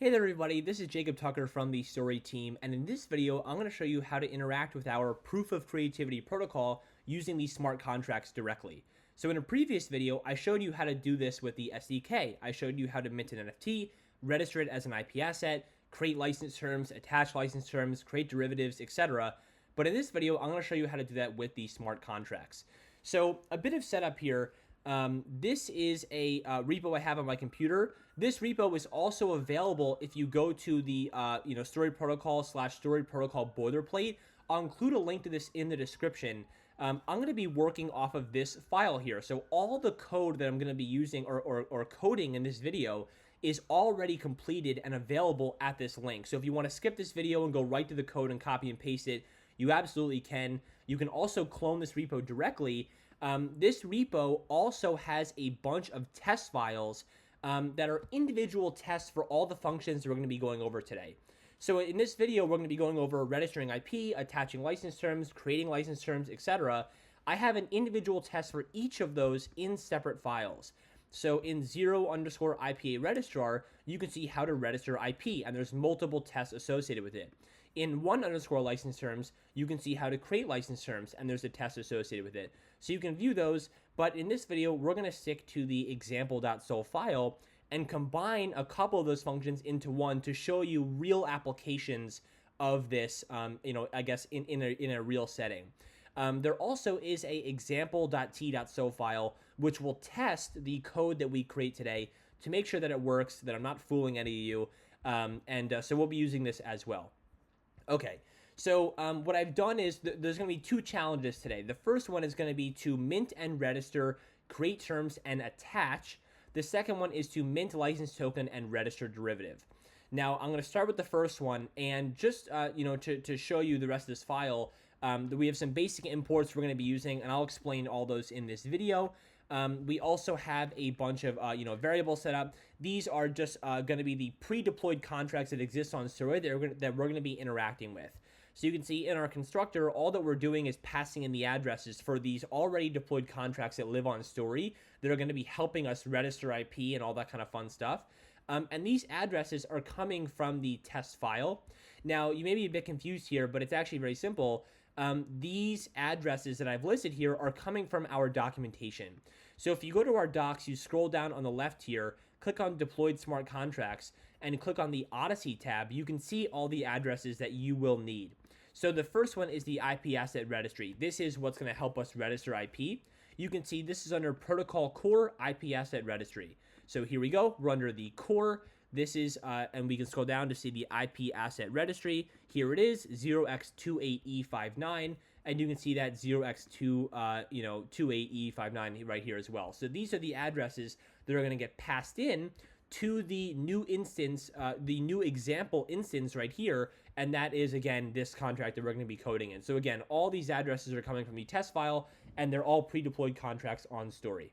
Hey there everybody, this is Jacob Tucker from the Story team, and in this video I'm going to show you how to interact with our proof of creativity protocol using these smart contracts directly. So in a previous video, I showed you how to do this with the SDK. I showed you how to mint an NFT, register it as an IP asset, create license terms, attach license terms, create derivatives, etc. But in this video, I'm going to show you how to do that with the smart contracts. So a bit of setup here. This is a repo I have on my computer. This repo is also available if you go to the Story Protocol / Story Protocol boilerplate. I'll include a link to this in the description. I'm going to be working off of this file here. So all the code that I'm going to be using or coding in this video is already completed and available at this link. So if you want to skip this video and go right to the code and copy and paste it, you absolutely can. You can also clone this repo directly. This repo also has a bunch of test files that are individual tests for all the functions that we're going to be going over today. So in this video, we're going to be going over registering IP, attaching license terms, creating license terms, etc. I have an individual test for each of those in separate files. So in 0_IPA registrar, you can see how to register IP, and there's multiple tests associated with it. In 1_license terms, you can see how to create license terms, and there's a test associated with it. So you can view those, but in this video, we're going to stick to the example.sol file and combine a couple of those functions into one to show you real applications of this, I guess in a real setting. There also is a example.t.so file, which will test the code that we create today to make sure that it works, that I'm not fooling any of you. So we'll be using this as well. Okay, so what I've done is there's going to be two challenges today. The first one is going to be to mint and register, create terms, and attach. The second one is to mint license token and register derivative. Now, I'm going to start with the first one, and just to show you the rest of this file, we have some basic imports we're going to be using, and I'll explain all those in this video. We also have a bunch of variables set up. These are just going to be the pre-deployed contracts that exist on Story that we're going to be interacting with. So you can see in our constructor, all that we're doing is passing in the addresses for these already deployed contracts that live on Story that are going to be helping us register IP and all that kind of fun stuff. And these addresses are coming from the test file. Now, you may be a bit confused here, but it's actually very simple. These addresses that I've listed here are coming from our documentation. So if you go to our docs, you scroll down on the left here, click on Deployed Smart Contracts, and click on the Odyssey tab, you can see all the addresses that you will need. So the first one is the IP Asset Registry. This is what's going to help us register IP. You can see this is under Protocol Core IP Asset Registry. So here we go. We're under the core. This is, and we can scroll down to see the IP Asset Registry. Here it is, 0x28E59, and you can see that 0x28E59 right here as well. So these are the addresses that are going to get passed in to the new instance, the new example instance right here, and that is, again, this contract that we're going to be coding in. So again, all these addresses are coming from the test file, and they're all pre-deployed contracts on Story.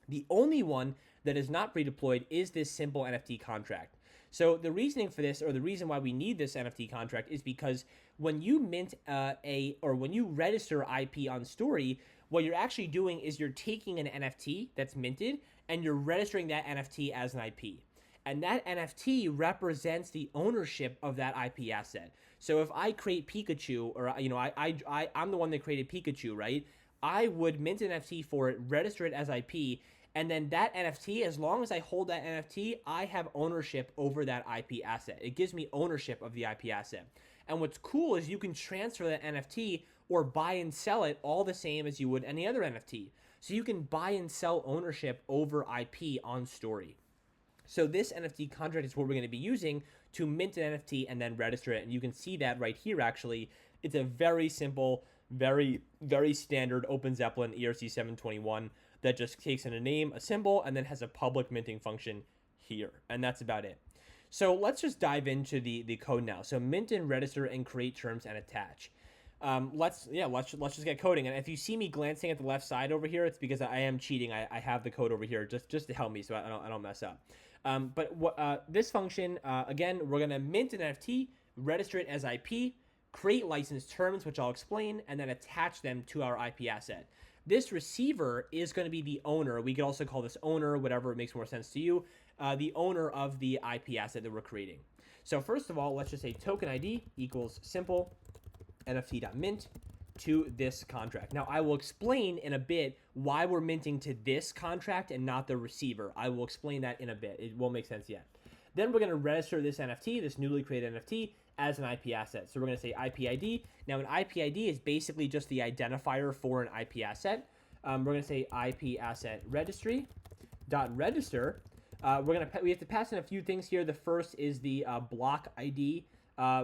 The only one that is not pre-deployed is this simple NFT contract. So the reasoning for this, or the reason why we need this NFT contract, is because when you mint when you register IP on Story, what you're actually doing is you're taking an NFT that's minted and you're registering that NFT as an IP. And that NFT represents the ownership of that IP asset. So if I create Pikachu, or I'm the one that created Pikachu, right? I would mint an NFT for it, register it as IP, and then that NFT, as long as I hold that NFT, I have ownership over that IP asset. It gives me ownership of the IP asset. And what's cool is you can transfer that NFT or buy and sell it all the same as you would any other NFT. So you can buy and sell ownership over IP on Story. So this NFT contract is what we're going to be using to mint an NFT and then register it. And you can see that right here, actually. It's a very simple, very, very standard OpenZeppelin ERC721 that just takes in a name, a symbol, and then has a public minting function here. And that's about it. So let's just dive into the code now. So mint and register and create terms and attach. Let's just get coding. And if you see me glancing at the left side over here, it's because I am cheating. I have the code over here just to help me so I don't mess up. This function, again, we're gonna mint an NFT, register it as IP, create license terms, which I'll explain, and then attach them to our IP asset. This receiver is going to be the owner. We could also call this owner, whatever makes more sense to you. the owner of the IP asset that we're creating. So first of all, let's just say token ID equals simple nft.mint to this contract. Now, I will explain in a bit why we're minting to this contract and not the receiver. I will explain that in a bit. It won't make sense yet. Then we're going to register this NFT, this newly created NFT, as an IP asset. So we're going to say IP ID. Now, an IP ID is basically just the identifier for an IP asset. We're going to say IP asset registry dot register. We have to pass in a few things here. The first is the block ID,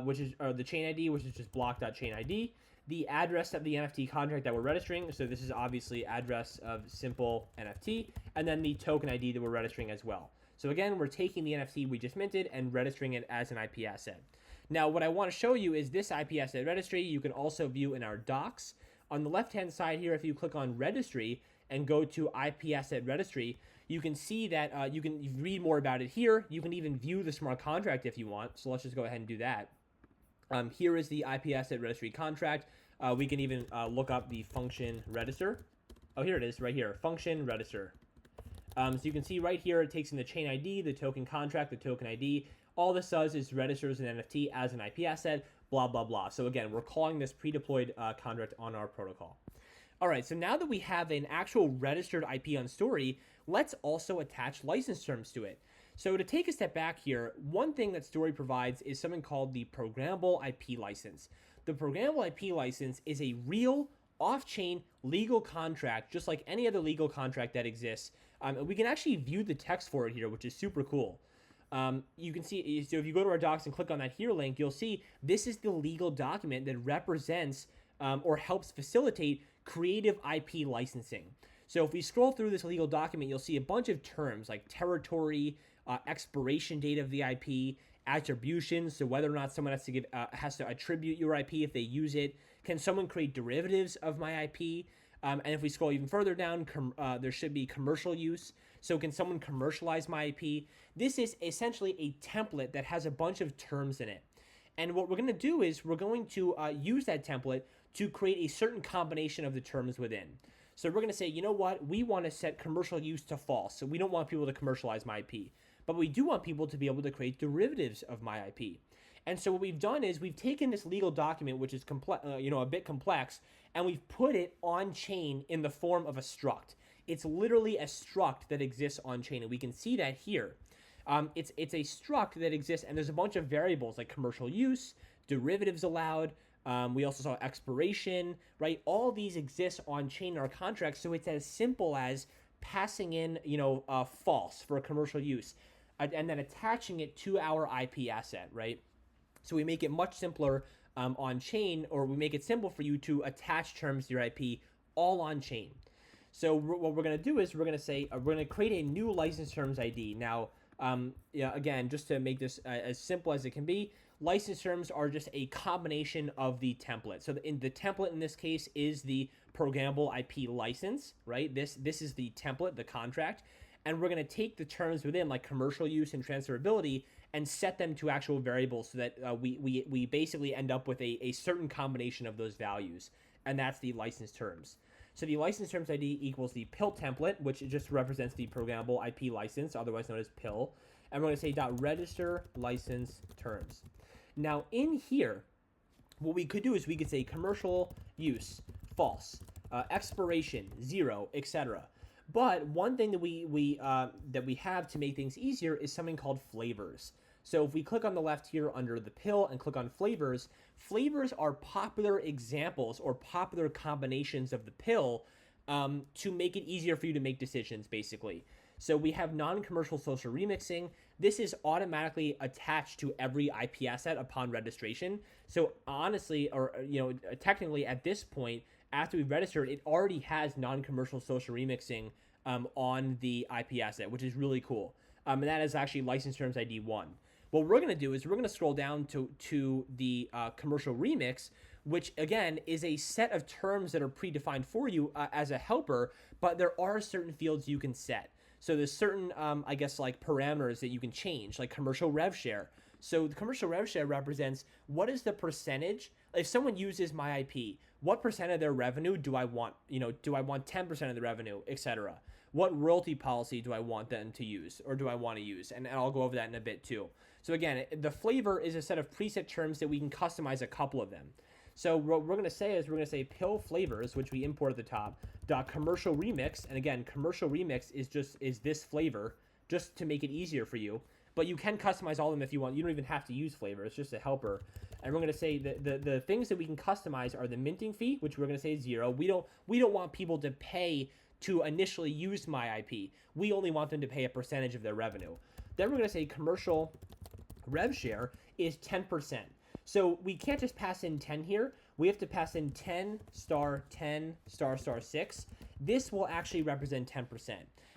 which is the chain ID, which is just block.chain ID. The address of the NFT contract that we're registering. So this is obviously address of simple NFT, and then the token ID that we're registering as well. So again, we're taking the NFT we just minted and registering it as an IP asset. Now, what I want to show you is this IP asset registry. You can also view in our docs. On the left-hand side here, if you click on registry and go to IP asset registry, you can see that you can read more about it here. You can even view the smart contract if you want. So let's just go ahead and do that. Here is the IP asset registry contract. We can even look up the function register. Oh, here it is right here, function register. So you can see right here, it takes in the chain ID, the token contract, the token ID. All this does is registers an NFT as an IP asset, blah, blah, blah. So again, we're calling this pre-deployed contract on our protocol. All right, so now that we have an actual registered IP on Story, let's also attach license terms to it. So to take a step back here, one thing that Story provides is something called the programmable IP license. The programmable IP license is a real off-chain legal contract, just like any other legal contract that exists. And we can actually view the text for it here, which is super cool. You can see, so if you go to our docs and click on that here link, you'll see this is the legal document that represents or helps facilitate creative IP licensing. So if we scroll through this legal document, you'll see a bunch of terms like territory, expiration date of the IP, attribution, so whether or not someone has to attribute your IP if they use it. Can someone create derivatives of my IP? And if we scroll even further down, there should be commercial use. So can someone commercialize my IP? This is essentially a template that has a bunch of terms in it. And what we're going to do is we're going to use that template to create a certain combination of the terms within. So we're going to say, you know what? We want to set commercial use to false. So we don't want people to commercialize my IP. But we do want people to be able to create derivatives of my IP. And so what we've done is we've taken this legal document, which is a bit complex, and we've put it on chain in the form of a struct. It's literally a struct that exists on chain, and we can see that here. It's a struct that exists, and there's a bunch of variables like commercial use, derivatives allowed. We also saw expiration, right? All these exist on chain in our contract, so it's as simple as passing in, false for commercial use, and then attaching it to our IP asset, right? So we make it much simpler on chain, or we make it simple for you to attach terms to your IP all on chain. So what we're going to do is we're going to say we're going to create a new license terms ID. Now, again, just to make this as simple as it can be, license terms are just a combination of the template. So the template in this case is the programmable IP license, right? This is the template, the contract, and we're going to take the terms within, like commercial use and transferability, and set them to actual variables so that we basically end up with a certain combination of those values, and that's the license terms. So the license terms ID equals the PIL template, which just represents the programmable IP license, otherwise known as PIL, and we're going to say .register license terms. Now in here, what we could do is we could say commercial use false, expiration 0, etc. But one thing that we have to make things easier is something called flavors. So if we click on the left here under the PIL and click on flavors, flavors are popular examples or popular combinations of the PIL to make it easier for you to make decisions, basically. So we have non-commercial social remixing. This is automatically attached to every IP asset upon registration. So honestly, or technically at this point, after we've registered, it already has non-commercial social remixing on the IP asset, which is really cool. And that is actually license terms ID 1. What we're going to do is we're going to scroll down to the commercial remix, which again is a set of terms that are predefined for you as a helper, but there are certain fields you can set. So there's certain, like parameters that you can change, like commercial rev share. So the commercial rev share represents what is the percentage, if someone uses my IP, what percent of their revenue do I want? Do I want 10% of the revenue, etc.? what royalty policy do I want them to use, or do I want to use? And I'll go over that in a bit too. So again, the flavor is a set of preset terms that we can customize a couple of them. So what we're going to say is we're going to say pill flavors, which we import at the top, dot commercial remix. And again, commercial remix is this flavor, just to make it easier for you. But you can customize all of them if you want. You don't even have to use flavor. It's just a helper. And we're going to say that the things that we can customize are the minting fee, which we're going to say is 0. We don't want people to pay to initially use my IP. We only want them to pay a percentage of their revenue. Then we're going to say commercial rev share is 10%. So we can't just pass in 10 here. We have to pass in 10 star 10 star star 6. This will actually represent 10%.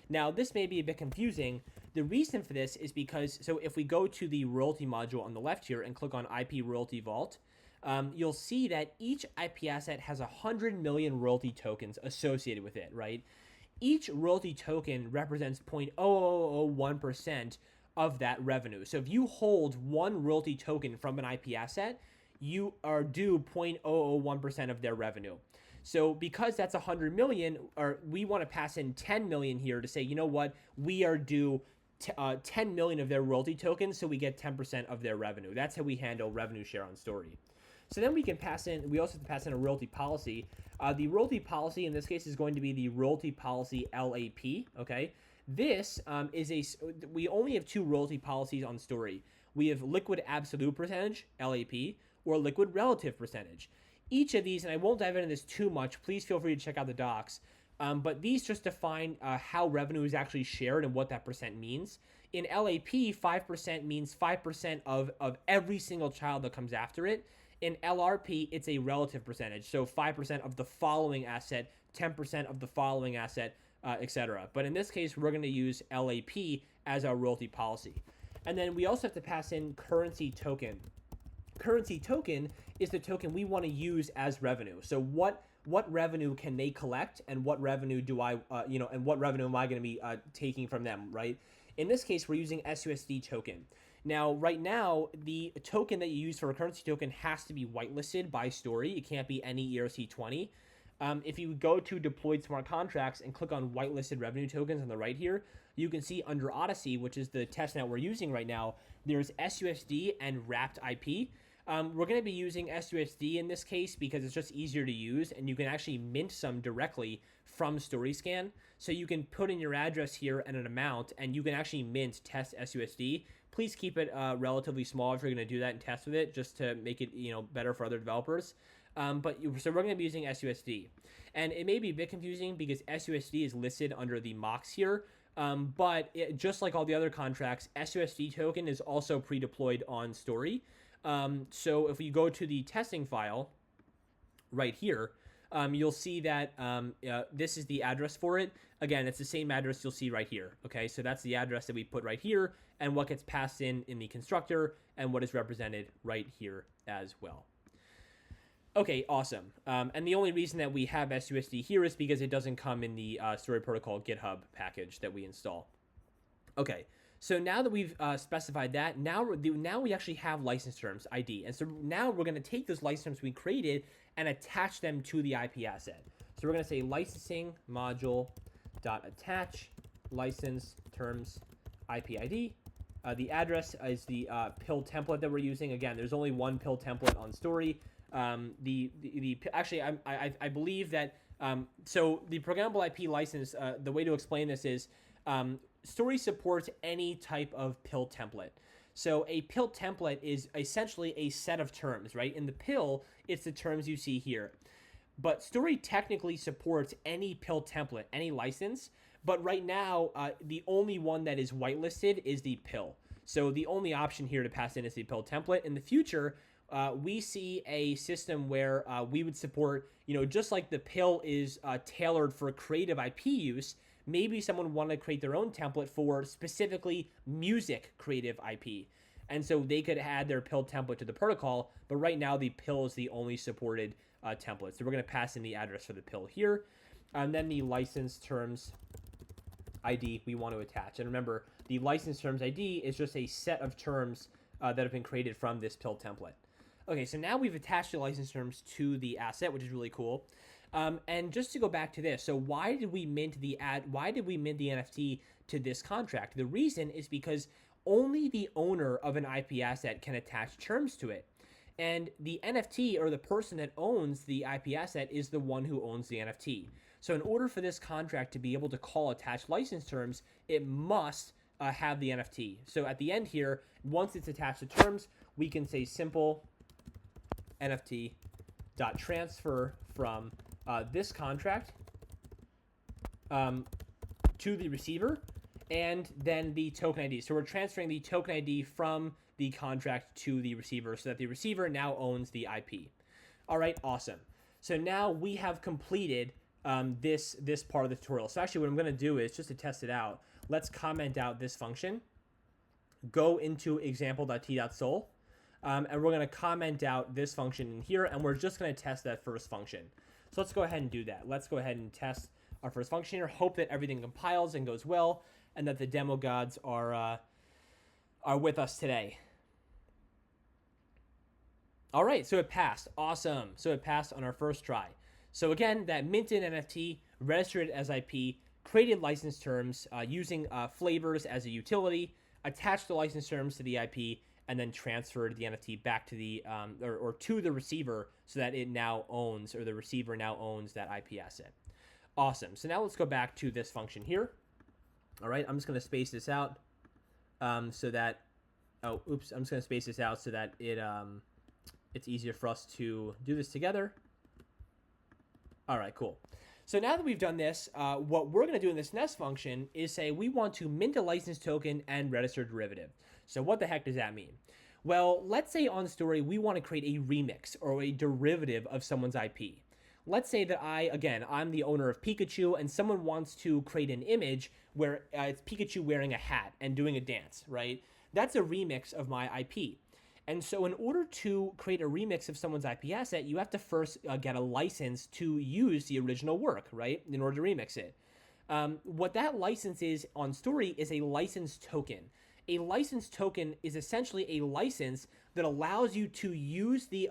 Now, this may be a bit confusing. The reason for this is because, so if we go to the royalty module on the left here and click on IP Royalty Vault, you'll see that each IP asset has 100 million royalty tokens associated with it, right? Each royalty token represents 0.0001% of that revenue. So if you hold one royalty token from an IP asset, you are due 0.001% of their revenue. So because that's 100 million, or we want to pass in 10 million here to say, you know what, we are due 10 million of their royalty tokens, so we get 10% of their revenue. That's how we handle revenue share on Story. So then we can pass in, we also have to pass in a royalty policy. The royalty policy in this case is going to be the royalty policy LAP, okay? This we only have 2 royalty policies on Story. We have liquid absolute percentage, LAP, or liquid relative percentage. Each of these, and I won't dive into this too much, please feel free to check out the docs, but these just define how revenue is actually shared and what that percent means. In LAP, 5% means 5% of every single child that comes after it. In LRP, it's a relative percentage, so 5% of the following asset, 10% of the following asset, etc. But in this case, we're going to use LAP as our royalty policy. And then we also have to pass in currency token. Currency token is the token we want to use as revenue. So what revenue can they collect, and what revenue do I, and what revenue am I going to be taking from them, right? In this case, we're using SUSD token. Now, right now, the token that you use for a currency token has to be whitelisted by Story. It can't be any ERC20. If you go to deployed smart contracts and click on whitelisted revenue tokens on the right here, you can see under Odyssey, which is the testnet we're using right now, there's SUSD and wrapped IP. We're going to be using SUSD in this case because it's just easier to use, and you can actually mint some directly from StoryScan. So you can put in your address here and an amount, and you can actually mint test SUSD. Please keep it relatively small if you're going to do that and test with it, just to make it better for other developers. So we're going to be using SUSD, and it may be a bit confusing because SUSD is listed under the mocks here. But just like all the other contracts, SUSD token is also pre-deployed on Story. So if we go to the testing file right here, you'll see that this is the address for it. Again, it's the same address you'll see right here. Okay, so that's the address that we put right here, and what gets passed in the constructor, and what is represented right here as well. Okay, awesome. And the only reason that we have SUSD here is because it doesn't come in the Story Protocol GitHub package that we install. Okay, so now that we've specified that, now we actually have license terms ID. And so now we're going to take those license terms we created and attach them to the IP asset. So we're going to say licensing module dot attach license terms IP ID. The address is the pill template that we're using. Again, there's only one pill template on Story. Actually, I believe that so the programmable IP license, the way to explain this is Story supports any type of pill template. So a pill template is essentially a set of terms, right? In the pill, it's the terms you see here. But Story technically supports any pill template, any license. But right now, the only one that is whitelisted is the pill. So the only option here to pass in is the pill template. In the future, we see a system where we would support, just like the pill is tailored for creative IP use, maybe someone want to create their own template for specifically music creative IP. And so they could add their pill template to the protocol, but right now the pill is the only supported template. So we're going to pass in the address for the pill here, and then the license terms ID we want to attach. And remember, the license terms ID is just a set of terms that have been created from this pill template. Okay, so now we've attached the license terms to the asset, which is really cool. And just to go back to this, so why did we mint the NFT to this contract? The reason is because only the owner of an IP asset can attach terms to it. And the NFT, or the person that owns the IP asset, is the one who owns the NFT. So in order for this contract to be able to call attached license terms, it must have the NFT. So at the end here, once it's attached to terms, we can say simple NFT dot transfer from this contract to the receiver, and then the token ID. So we're transferring the token ID from the contract to the receiver so that the receiver now owns the IP. All right, awesome. So now we have completed this part of the tutorial. So actually what I'm going to do is, just to test it out, let's comment out this function, go into example.t.sol, and we're going to comment out this function in here, and we're just going to test that first function. So let's go ahead and do that. Let's go ahead and test our first function here, hope that everything compiles and goes well, and that the demo gods are with us today. All right, so it passed. Awesome. So it passed on our first try. So again, that minted NFT, registered as IP, created license terms using flavors as a utility, attached the license terms to the IP, and then transferred the NFT back to the or to the receiver so that it now owns, or the receiver now owns, that IP asset. Awesome. So now let's go back to this function here. All right, I'm just going to space this out so that, I'm just going to space this out so that it's easier for us to do this together. All right, cool. So now that we've done this, what we're going to do in this next function is say we want to mint a license token and register derivative. So what the heck does that mean? Well, let's say on Story we want to create a remix or a derivative of someone's IP. Let's say that I'm the owner of Pikachu, and someone wants to create an image where it's Pikachu wearing a hat and doing a dance, right? That's a remix of my IP. And so in order to create a remix of someone's IP asset, you have to first get a license to use the original work, right, in order to remix it. What that license is on Story is a license token. A license token is essentially a license that allows you to use the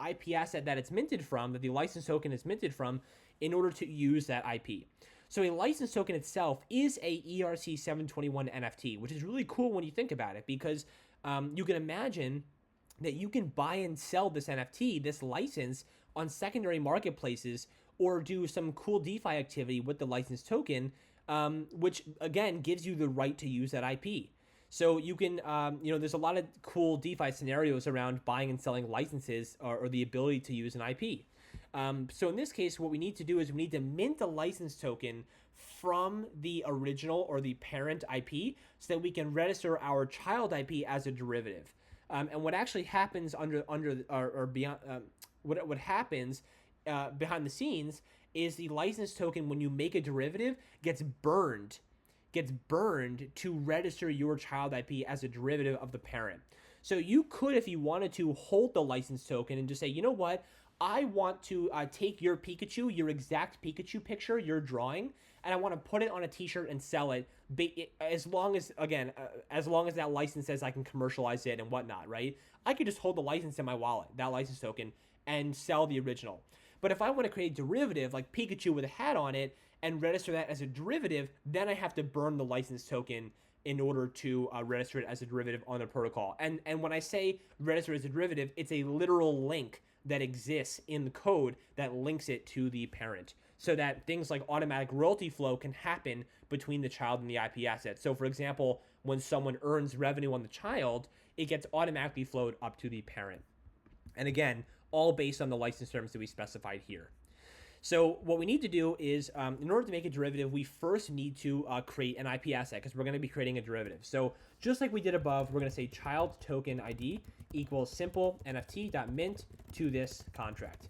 IP asset that it's minted from, that the license token is minted from, in order to use that IP. So a license token itself is a ERC-721 NFT, which is really cool when you think about it, because you can imagine that you can buy and sell this NFT, this license, on secondary marketplaces, or do some cool DeFi activity with the license token, which again gives you the right to use that IP. So you can, there's a lot of cool DeFi scenarios around buying and selling licenses, or the ability to use an IP. So in this case, what we need to do is we need to mint a license token from the original or the parent IP so that we can register our child IP as a derivative. And what actually happens what happens behind the scenes is the license token, when you make a derivative, gets burned to register your child IP as a derivative of the parent. So you could, if you wanted to, hold the license token and just say, you know what, I want to take your Pikachu, your exact Pikachu picture, your drawing, and I want to put it on a t-shirt and sell it, as long as that license says I can commercialize it and whatnot, right? I could just hold the license in my wallet, that license token, and sell the original. But if I want to create a derivative like Pikachu with a hat on it and register that as a derivative, then I have to burn the license token in order to register it as a derivative on the protocol. And when I say register as a derivative, it's a literal link that exists in the code that links it to the parent, so that things like automatic royalty flow can happen between the child and the IP asset. So for example, when someone earns revenue on the child, it gets automatically flowed up to the parent. And again, all based on the license terms that we specified here. So what we need to do is, in order to make a derivative, we first need to create an IP asset, because we're going to be creating a derivative. So just like we did above, we're going to say child token ID equals simple NFT.mint to this contract.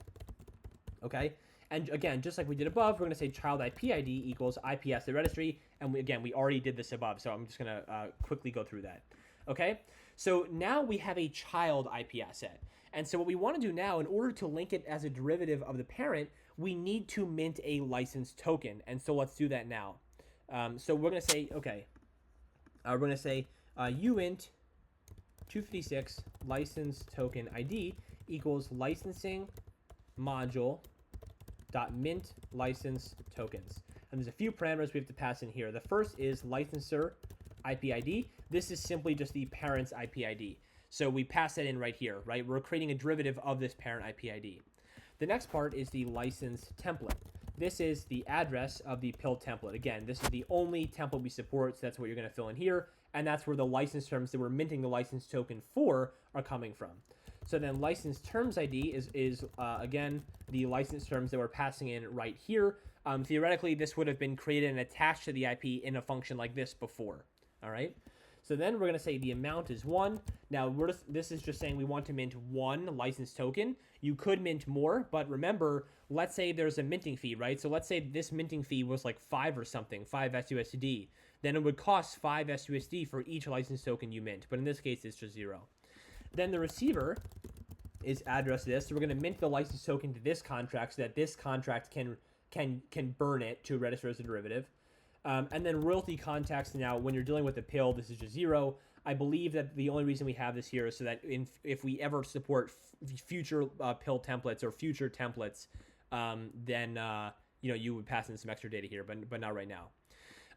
Okay? And again, just like we did above, we're going to say child IP ID equals IP asset registry. And we already did this above, so I'm just going to quickly go through that. Okay? So now we have a child IP asset. And so what we want to do now, in order to link it as a derivative of the parent, we need to mint a license token. And so let's do that now. So we're going to say, okay, we're going to say uint 256 license token ID equals licensing module mint license tokens. And there's a few parameters we have to pass in here. The first is licensor IP ID. This is simply just the parent's IP ID. So we pass that in right here, right? We're creating a derivative of this parent IP ID. The next part is the license template. This is the address of the pill template. Again, this is the only template we support, so that's what you're going to fill in here, and that's where the license terms that we're minting the license token for are coming from. So then license terms ID is again, the license terms that we're passing in right here. Theoretically, this would have been created and attached to the IP in a function like this before, all right? So then we're going to say the amount is 1. Now, this is just saying we want to mint 1 license token. You could mint more, but remember, let's say there's a minting fee, right? So let's say this minting fee was like 5 or something, 5 SUSD. Then it would cost 5 SUSD for each license token you mint. But in this case, it's just 0. Then the receiver is addressed to this. So we're going to mint the license token to this contract so that this contract can burn it to register as a derivative. And then royalty context. Now, when you're dealing with a pill, this is just 0. I believe that the only reason we have this here is so that if we ever support future pill templates or future templates, then you would pass in some extra data here, but not right now.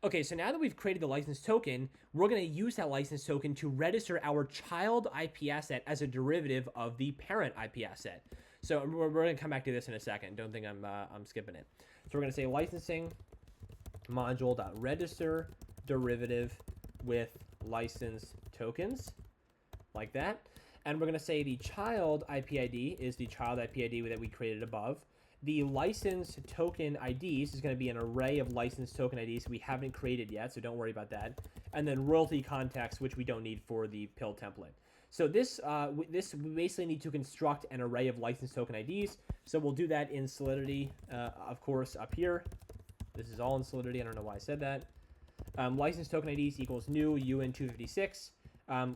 Okay, so now that we've created the license token, we're going to use that license token to register our child IP asset as a derivative of the parent IP asset. So we're going to come back to this in a second. Don't think I'm skipping it. So we're going to say licensing module.register derivative with license tokens, like that. And we're going to say the child IP ID is the child IP ID that we created above. The license token IDs is going to be an array of license token IDs we haven't created yet, so don't worry about that. And then royalty context, which we don't need for the pill template. So we basically need to construct an array of license token IDs. So we'll do that in Solidity, of course, up here. This is all in Solidity. I don't know why I said that. License token IDs equals new UN256.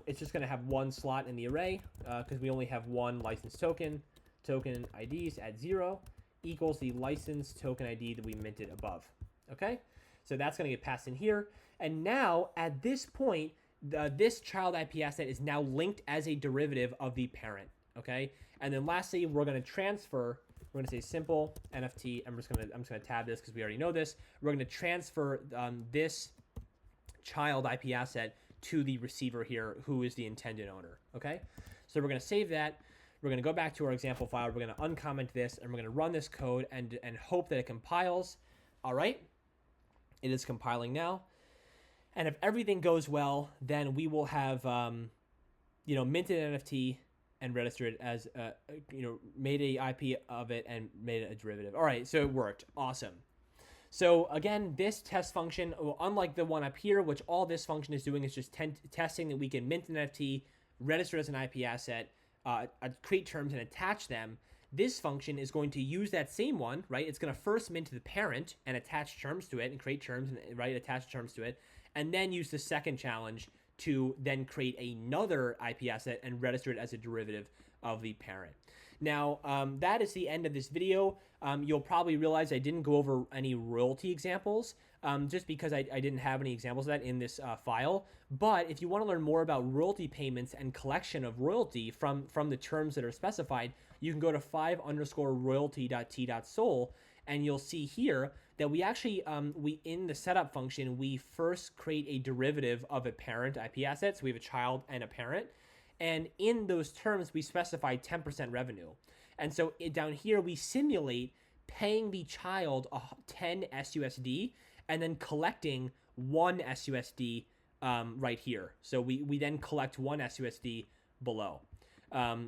It's just going to have one slot in the array because we only have one license token. Token IDs at 0 equals the license token ID that we minted above. Okay? So that's going to get passed in here. And now, at this point, this child IP asset is now linked as a derivative of the parent. Okay? And then lastly, we're going to transfer. We're going to say simple NFT. I'm just going to tab this because we already know this. We're going to transfer this child IP asset to the receiver here, who is the intended owner. Okay? So we're going to save that. We're going to go back to our example file. We're going to uncomment this, and we're going to run this code and hope that it compiles. All right. It is compiling now. And if everything goes well, then we will have, minted an NFT and registered it as, made a IP of it and made it a derivative. All right. So it worked. Awesome. So again, this test function, unlike the one up here, which all this function is doing is just testing that we can mint an NFT, register as an IP asset, create terms and attach them. This function is going to use that same one, right? It's going to first mint the parent and attach terms to it and create terms, and right, attach terms to it, and then use the second challenge to then create another IP asset and register it as a derivative of the parent. Now, that is the end of this video. You'll probably realize I didn't go over any royalty examples just because I didn't have any examples of that in this file. But if you want to learn more about royalty payments and collection of royalty from the terms that are specified, you can go to 5_royalty.t.sol, and you'll see here that we actually, in the setup function, we first create a derivative of a parent IP asset. So we have a child and a parent. And in those terms, we specify 10% revenue. And so down here, we simulate paying the child 10 SUSD and then collecting 1 SUSD right here. So we then collect 1 SUSD below.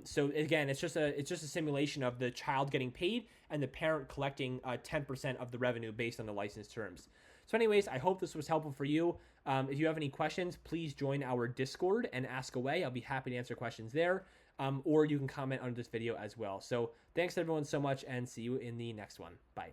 So again, it's just a simulation of the child getting paid and the parent collecting 10% of the revenue based on the license terms. So anyways, I hope this was helpful for you. If you have any questions, please join our Discord and ask away. I'll be happy to answer questions there. Or you can comment on this video as well. So thanks everyone so much, and see you in the next one. Bye.